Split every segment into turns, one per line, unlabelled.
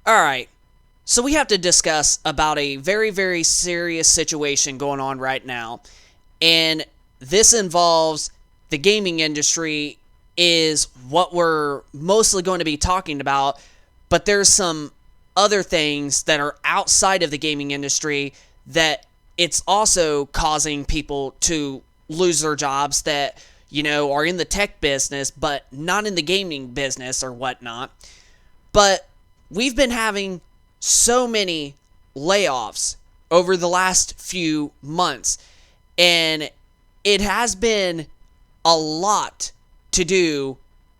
Alright, so we have to discuss about a very, very serious situation going on right now. And this involves the gaming industry is what we're mostly going to be talking about. But there's some other things that are outside of the gaming industry that it's also causing people to lose their jobs that, are in the tech business, but not in the gaming business or whatnot. But we've been having so many layoffs over the last few months, and it has been a lot to do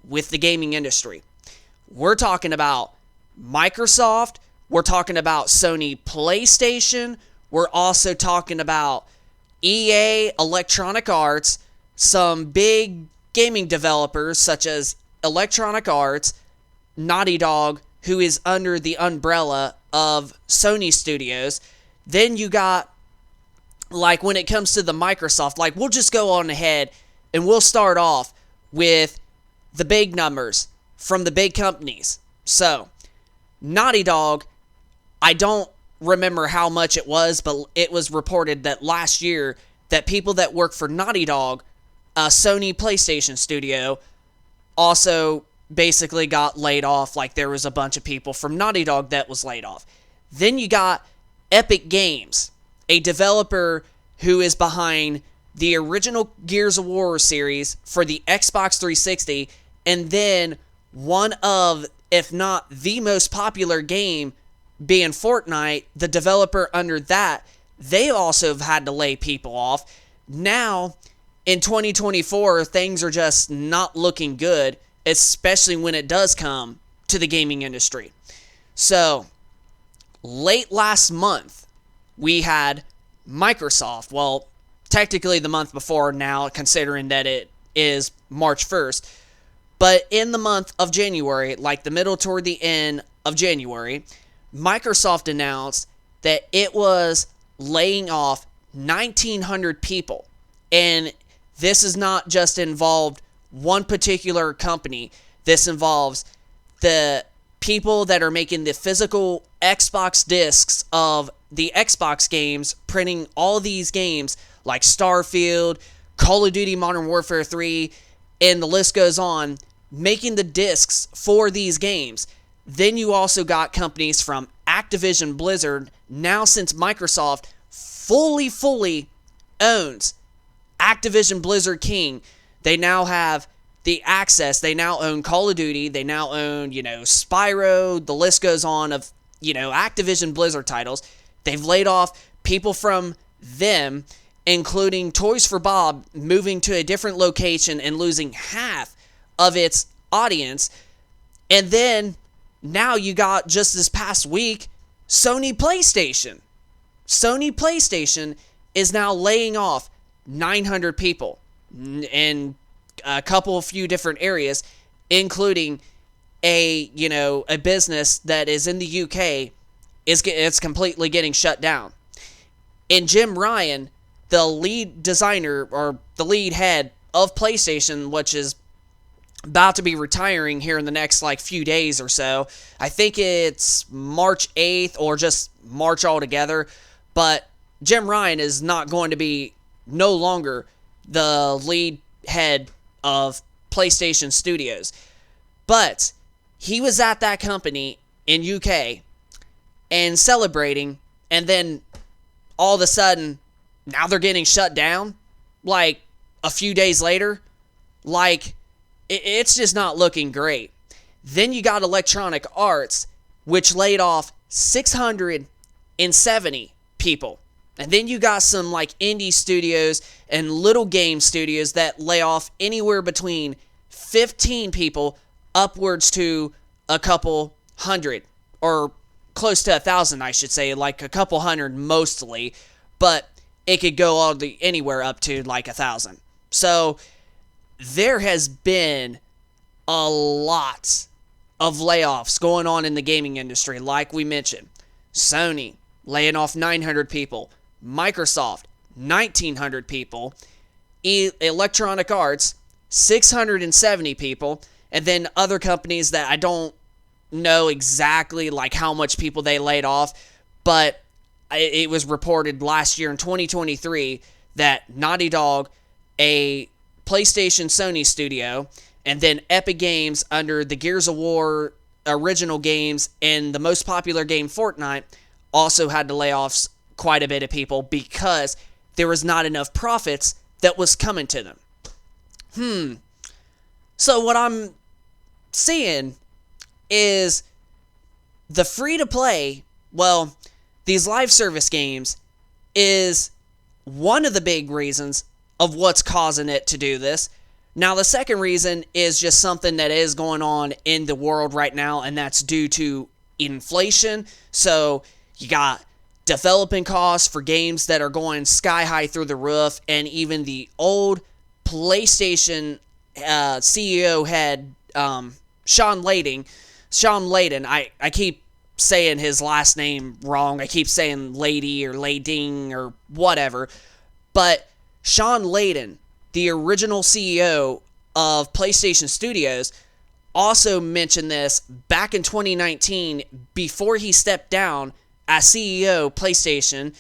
with the gaming industry. We're talking about Microsoft, we're talking about Sony PlayStation, we're also talking about EA, Electronic Arts, some big gaming developers such as Electronic Arts, Naughty Dog, who is under the umbrella of Sony Studios. Then you got, like, when it comes to the Microsoft, like, we'll just go on ahead and we'll start off with the big numbers from the big companies. So, Naughty Dog, I don't remember how much it was, but it was reported that last year that people that work for Naughty Dog, a Sony PlayStation studio, also basically got laid off. Like, there was a bunch of people from Naughty Dog that was laid off. Then you got Epic Games, a developer who is behind the original Gears of War series for the Xbox 360, and then one of, if not the most popular game being Fortnite, the developer under that, they also have had to lay people off. Now, in 2024, things are just not looking good, especially when it does come to the gaming industry. So, late last month, we had Microsoft. Well, technically the month before now, considering that it is March 1st. But in the month of January, like the middle toward the end of January, Microsoft announced that it was laying off 1,900 people. And this is not just involved one particular company. This involves the people that are making the physical Xbox discs of the Xbox games, printing all these games like Starfield, Call of Duty Modern Warfare 3, and the list goes on, making the discs for these games. Then you also got companies from Activision Blizzard. Now, since Microsoft fully owns Activision Blizzard King, they now have the access. They now own Call of Duty. They now own, Spyro. The list goes on of, Activision Blizzard titles. They've laid off people from them, including Toys for Bob moving to a different location and losing half of its audience. And then now you got, just this past week, Sony PlayStation. Sony PlayStation is now laying off 900 people in a few different areas, including a business that is in the UK. It's completely getting shut down. And Jim Ryan, the lead designer or the lead head of PlayStation, which is about to be retiring here in the next few days or so. I think it's March 8th or just March altogether. But Jim Ryan is not going to be no longer the lead head of PlayStation Studios. But he was at that company in UK and celebrating, and then all of a sudden, now they're getting shut down, like, a few days later. Like, it's just not looking great. Then you got Electronic Arts, which laid off 670 people. And then you got some, indie studios and little game studios that lay off anywhere between 15 people upwards to a couple hundred, or close to 1,000, I should say, like a couple hundred mostly, but it could go anywhere up to 1,000. So there has been a lot of layoffs going on in the gaming industry, like we mentioned. Sony laying off 900 people, Microsoft 1,900 people, Electronic Arts 670 people, and then other companies that I don't know exactly like how much people they laid off, but it was reported last year in 2023 that Naughty Dog, a PlayStation Sony studio, and then Epic Games under the Gears of War original games and the most popular game Fortnite also had to lay off quite a bit of people because there was not enough profits that was coming to them. So what I'm seeing is the free-to-play, well, these live service games is one of the big reasons of what's causing it to do this. Now, the second reason is just something that is going on in the world right now, and that's due to inflation. So you got developing costs for games that are going sky high through the roof, and even the old PlayStation CEO had Sean Layden. I keep saying his last name wrong. I keep saying Lady or Lading or whatever. But Sean Layden, the original CEO of PlayStation Studios, also mentioned this back in 2019 before he stepped down as CEO of PlayStation,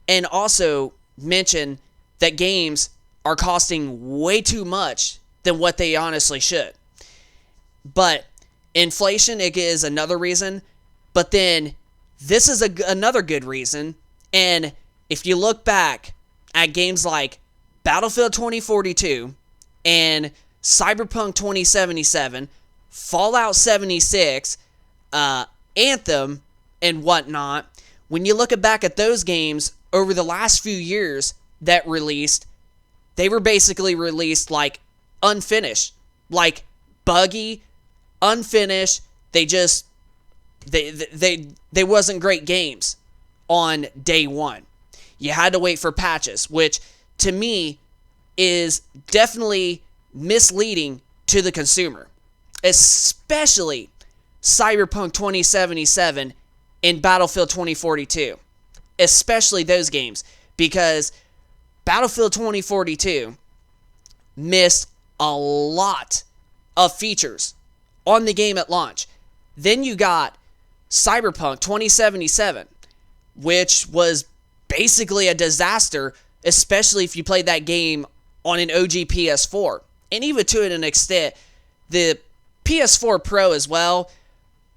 and also mentioned that games are costing way too much than what they honestly should. But inflation is another reason. But then this is another good reason. And if you look back at games like Battlefield 2042 and Cyberpunk 2077, Fallout 76, Anthem, and whatnot, when you look back at those games over the last few years that released, they were basically released like unfinished, like buggy, unfinished. They wasn't great games on day one. You had to wait for patches, which to me is definitely misleading to the consumer, especially Cyberpunk 2077 and Battlefield 2042, especially those games, because Battlefield 2042 missed a lot of features on the game at launch. Then you got Cyberpunk 2077, which was basically a disaster, especially if you played that game on an OG PS4. And even to an extent, the PS4 Pro as well,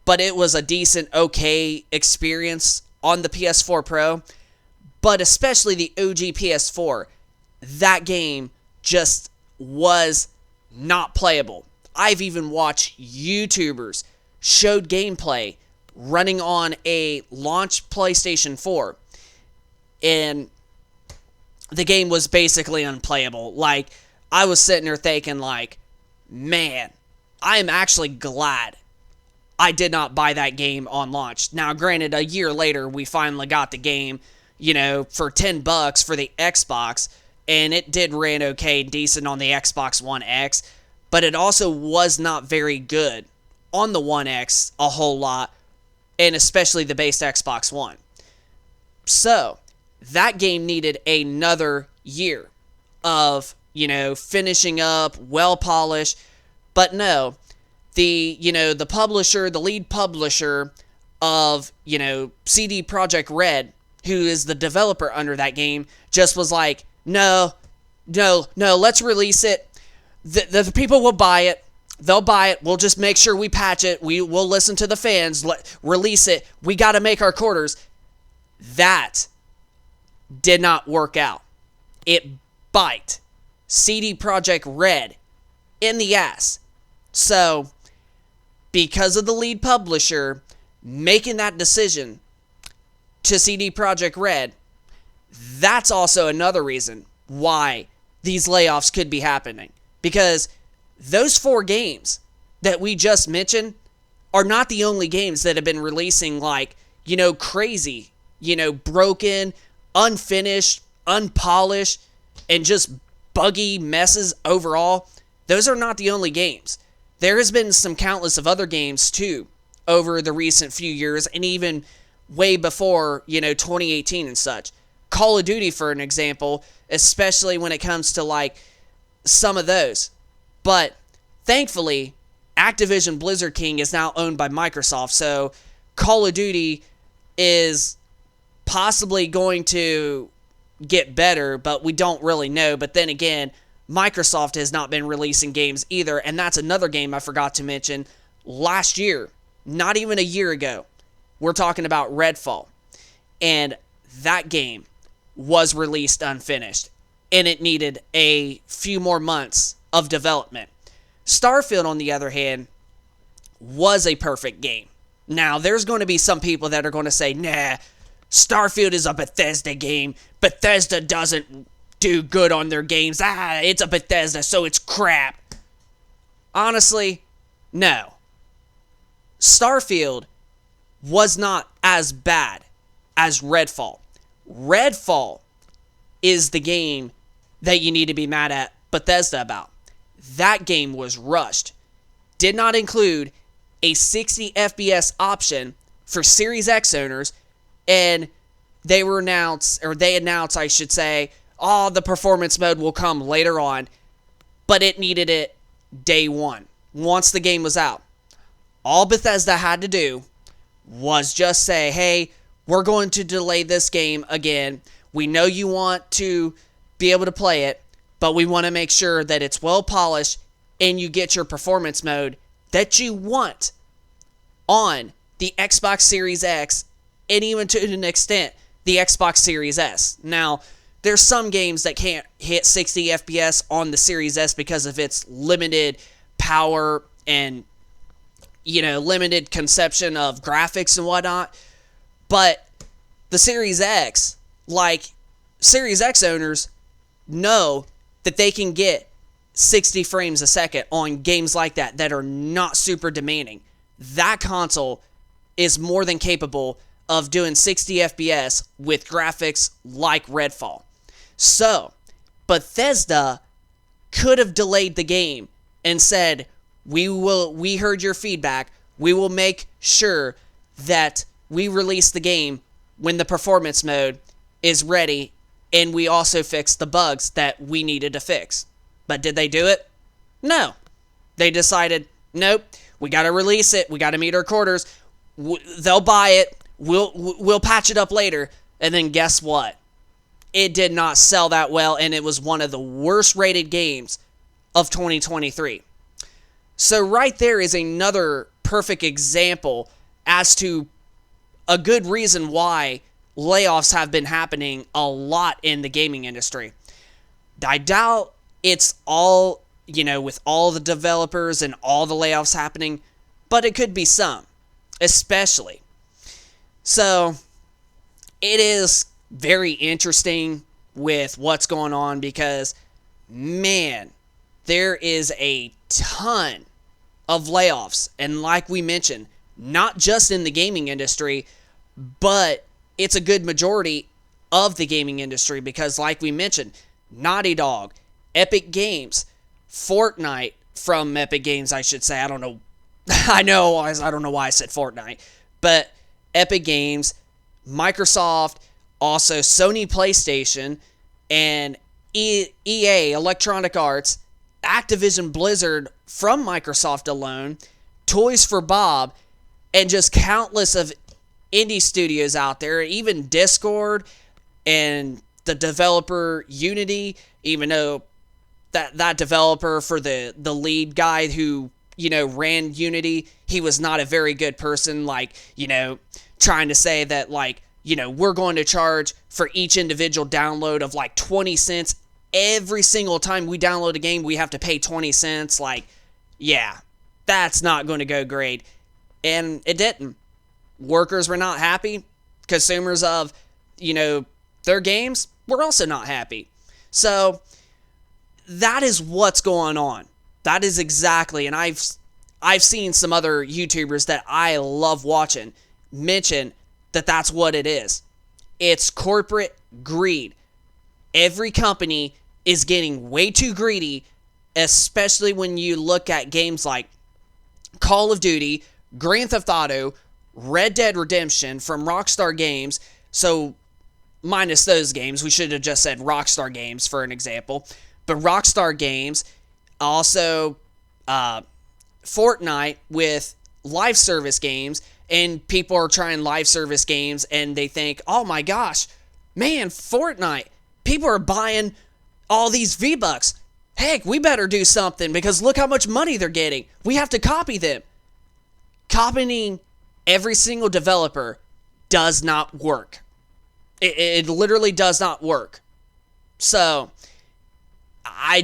but it was a decent, okay experience on the PS4 Pro. But especially the OG PS4, that game just was not playable. I've even watched YouTubers showed gameplay running on a launch PlayStation 4, and the game was basically unplayable. Like, I was sitting there thinking, like, man, I am actually glad I did not buy that game on launch. Now, granted, a year later, we finally got the game, for $10 for the Xbox, and it did run okay, decent on the Xbox One X, but it also was not very good on the One X a whole lot, and especially the base Xbox One. So, that game needed another year of, finishing up, well-polished, but no, the publisher, the lead publisher of, CD Projekt Red, who is the developer under that game, just was like, no, let's release it. The people will buy it. They'll buy it. We'll just make sure we patch it. We'll listen to the fans. Release it. We got to make our quarters. That did not work out. It bite CD Projekt Red in the ass. So, because of the lead publisher making that decision to CD Projekt Red, that's also another reason why these layoffs could be happening. Because those 4 games that we just mentioned are not the only games that have been releasing like, crazy, broken, unfinished, unpolished, and just buggy messes overall. Those are not the only games. There has been some countless of other games too over the recent few years, and even way before, 2018 and such. Call of Duty, for an example, especially when it comes to like some of those. But thankfully, Activision Blizzard King is now owned by Microsoft. So Call of Duty is possibly going to get better, but we don't really know. But then again, Microsoft has not been releasing games either, and that's another game I forgot to mention. Last year, not even a year ago, we're talking about Redfall, and that game was released unfinished, and it needed a few more months of development. Starfield, on the other hand, was a perfect game. Now, there's going to be some people that are going to say, nah, Starfield is a Bethesda game. Bethesda doesn't do good on their games. It's a Bethesda, so it's crap. Honestly, no. Starfield was not as bad as Redfall. Redfall is the game that you need to be mad at Bethesda about. That game was rushed. Did not include a 60 FPS option for Series X owners, and they announced, I should say, the performance mode will come later on, but it needed it day one, once the game was out. All Bethesda had to do was just say, hey, we're going to delay this game again. We know you want to be able to play it, but we want to make sure that it's well polished and you get your performance mode that you want on the Xbox Series X and even to an extent the Xbox Series S. Now, there's some games that can't hit 60 FPS on the Series S because of its limited power and, limited conception of graphics and whatnot. But the Series X, Series X owners know that they can get 60 frames a second on games like that are not super demanding. That console is more than capable of doing 60 FPS with graphics like Redfall. So, Bethesda could have delayed the game and said, we heard your feedback, we will make sure that we release the game when the performance mode is ready, and we also fix the bugs that we needed to fix. But did they do it? No. They decided, nope, we got to release it, we got to meet our quarters, they'll buy it, we'll patch it up later, and then guess what? It did not sell that well, and it was one of the worst rated games of 2023. So right there is another perfect example as to a good reason why layoffs have been happening a lot in the gaming industry. I doubt it's all, with all the developers and all the layoffs happening, but it could be some, especially. So, it is very interesting with what's going on because, man, there is a ton of layoffs. And like we mentioned, not just in the gaming industry, but it's a good majority of the gaming industry because, like we mentioned, Naughty Dog, Epic Games, Fortnite from Epic Games, I should say. I don't know. I don't know why I said Fortnite. But Epic Games, Microsoft, also Sony PlayStation, and EA, Electronic Arts, Activision Blizzard from Microsoft alone, Toys for Bob, and just countless of indie studios out there, even Discord and the developer Unity, even though that developer for the lead guy who, ran Unity, he was not a very good person, trying to say that, we're going to charge for each individual download of 20 cents. Every single time we download a game, we have to pay 20 cents. Yeah, that's not going to go great. And it didn't. Workers were not happy. Consumers of, their games were also not happy. So, that is what's going on. That is exactly, and I've seen some other YouTubers that I love watching mention that that's what it is. It's corporate greed. Every company is getting way too greedy, especially when you look at games like Call of Duty, Grand Theft Auto, Red Dead Redemption from Rockstar Games. So, minus those games, we should have just said Rockstar Games for an example. But Rockstar Games, also Fortnite with live service games, and people are trying live service games and they think, oh my gosh, man, Fortnite, people are buying all these V-Bucks. Heck, we better do something because look how much money they're getting. We have to copy them. Copying every single developer does not work. It literally does not work. So, I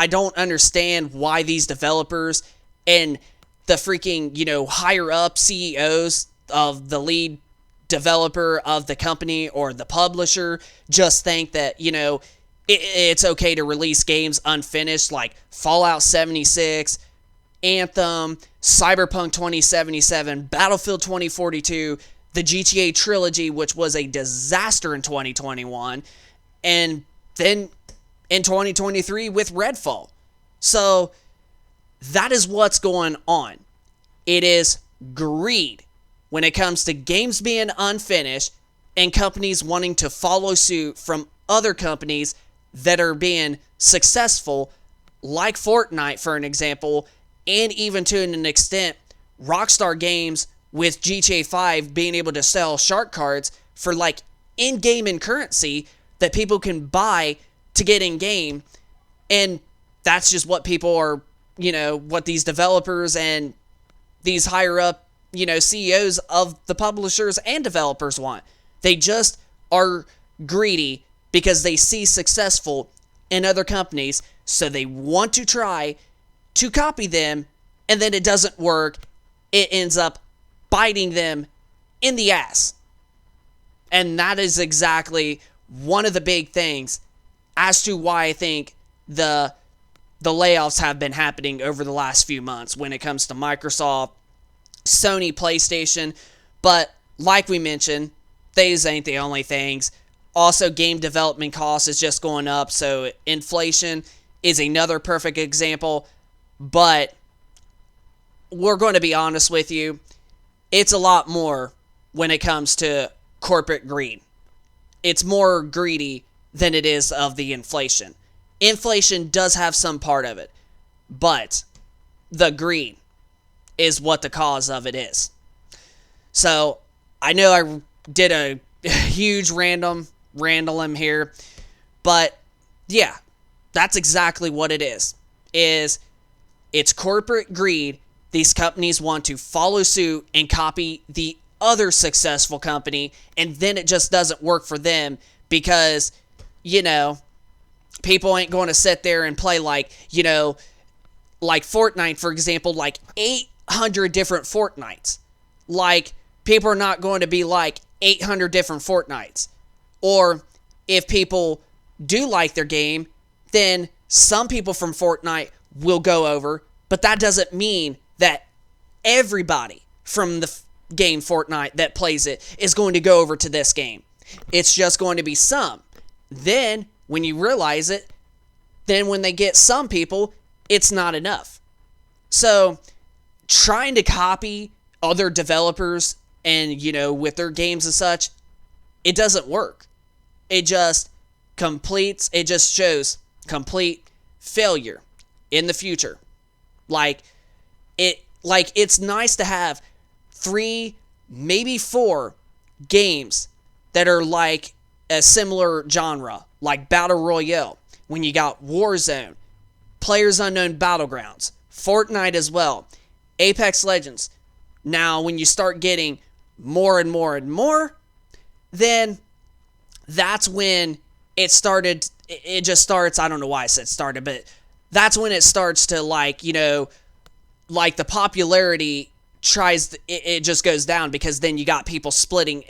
don't understand why these developers and the freaking, higher up CEOs of the lead developer of the company or the publisher just think that, it's okay to release games unfinished like Fallout 76, Anthem, Cyberpunk 2077, Battlefield 2042, the GTA trilogy, which was a disaster in 2021, and then in 2023 with Redfall. So that is what's going on. It is greed when it comes to games being unfinished and companies wanting to follow suit from other companies that are being successful, like Fortnite, for an example, and even to an extent, Rockstar Games with GTA 5 being able to sell shark cards for like in-game and currency that people can buy to get in-game. And that's just what people are, what these developers and these higher up, CEOs of the publishers and developers want. They just are greedy because they see successful in other companies, so they want to try to copy them, and then it doesn't work. It ends up biting them in the ass. And that is exactly one of the big things as to why I think the layoffs have been happening over the last few months when it comes to Microsoft, Sony, PlayStation. But like we mentioned, these ain't the only things. Also, game development costs is just going up, so inflation is another perfect example. But we're going to be honest with you, it's a lot more when it comes to corporate greed. It's more greedy than it is of the inflation. Inflation does have some part of it, but the greed is what the cause of it is. So, I know I did a huge random here, but yeah, that's exactly what it is. It's corporate greed. These companies want to follow suit and copy the other successful company, and then it just doesn't work for them because, people ain't going to sit there and play like Fortnite, for example, like 800 different Fortnites. Like, people are not going to be like 800 different Fortnites. Or if people do like their game, then some people from Fortnite will go over, but that doesn't mean that everybody from the game Fortnite that plays it is going to go over to this game. It's just going to be some. Then, when you realize it, then when they get some people, it's not enough. So, trying to copy other developers and, with their games and such, it doesn't work. It just shows complete failure in the future. It's nice to have 3, maybe 4 games that are like a similar genre, like Battle Royale, when you got Warzone, PlayerUnknown's Battlegrounds, Fortnite as well, Apex Legends. Now, when you start getting more and more and more, then that's when it just starts, I don't know why I said started, but that's when it starts to like the popularity it just goes down, because then you got people splitting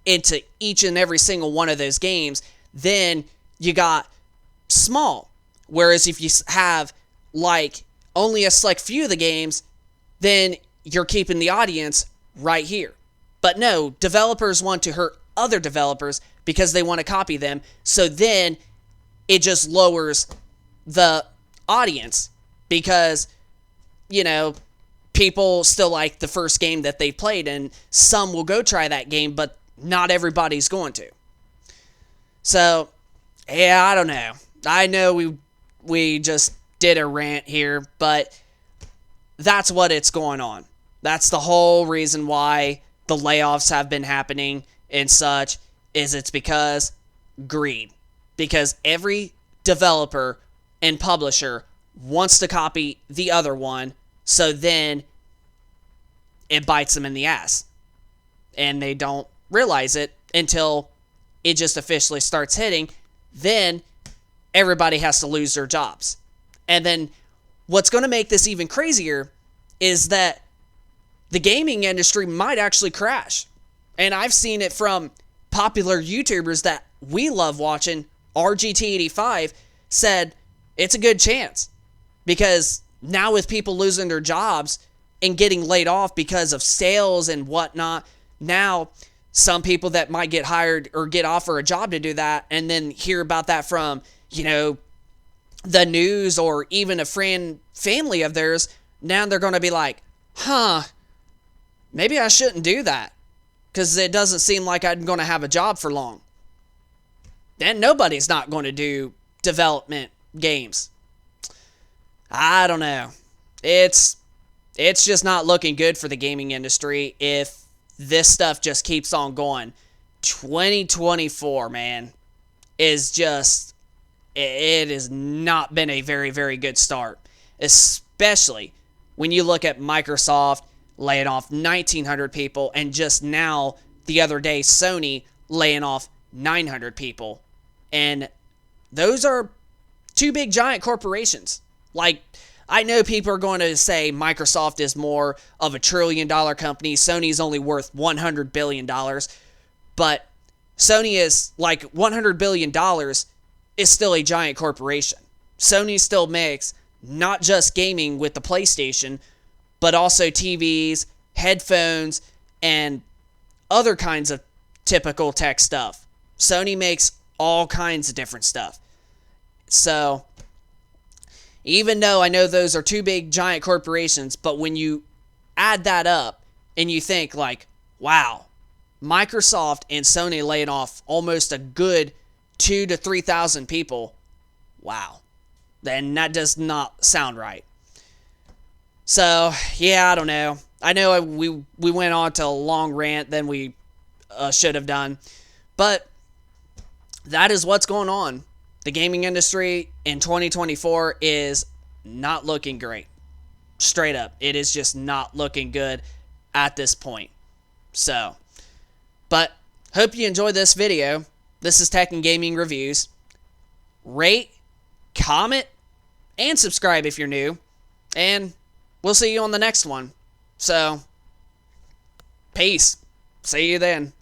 into each and every single one of those games. Then you got small. Whereas if you have like only a select few of the games, then you're keeping the audience right here. But no, developers want to hurt other developers because they want to copy them. So then it just lowers the audience because, people still like the first game that they played, and some will go try that game, but not everybody's going to. So, yeah, I don't know. I know we just did a rant here, but that's what it's going on. That's the whole reason why the layoffs have been happening and such, is it's because greed. Because every developer and publisher wants to copy the other one, so then it bites them in the ass. And they don't realize it until it just officially starts hitting. Then everybody has to lose their jobs. And then what's going to make this even crazier is that the gaming industry might actually crash. And I've seen it from popular YouTubers that we love watching. RGT85 said it's a good chance, because now with people losing their jobs and getting laid off because of sales and whatnot, now some people that might get hired or get offered a job to do that and then hear about that from, the news or even a friend, family of theirs, now they're going to be like, maybe I shouldn't do that because it doesn't seem like I'm going to have a job for long. Then nobody's not going to do development games. I don't know. It's just not looking good for the gaming industry if this stuff just keeps on going. 2024, man, is just, it has not been a very, very good start. Especially when you look at Microsoft laying off 1,900 people, and just now, the other day, Sony laying off 900 people. And those are two big giant corporations. Like, I know people are going to say Microsoft is more of a $1 trillion company. Sony's only worth $100 billion. But Sony is like $100 billion is still a giant corporation. Sony still makes not just gaming with the PlayStation, but also TVs, headphones, and other kinds of typical tech stuff. Sony makes all kinds of different stuff. So, even though I know those are two big giant corporations, but when you add that up and you think like, wow, Microsoft and Sony laying off almost a good 2,000 to 3,000 people, wow, then that does not sound right. So, yeah, I don't know. I know we went on to a long rant than we should have done, but that is what's going on. The gaming industry in 2024 is not looking great. Straight up. It is just not looking good at this point. So, but hope you enjoyed this video. This is Tech and Gaming Reviews. Rate, comment, and subscribe if you're new. And we'll see you on the next one. So, peace. See you then.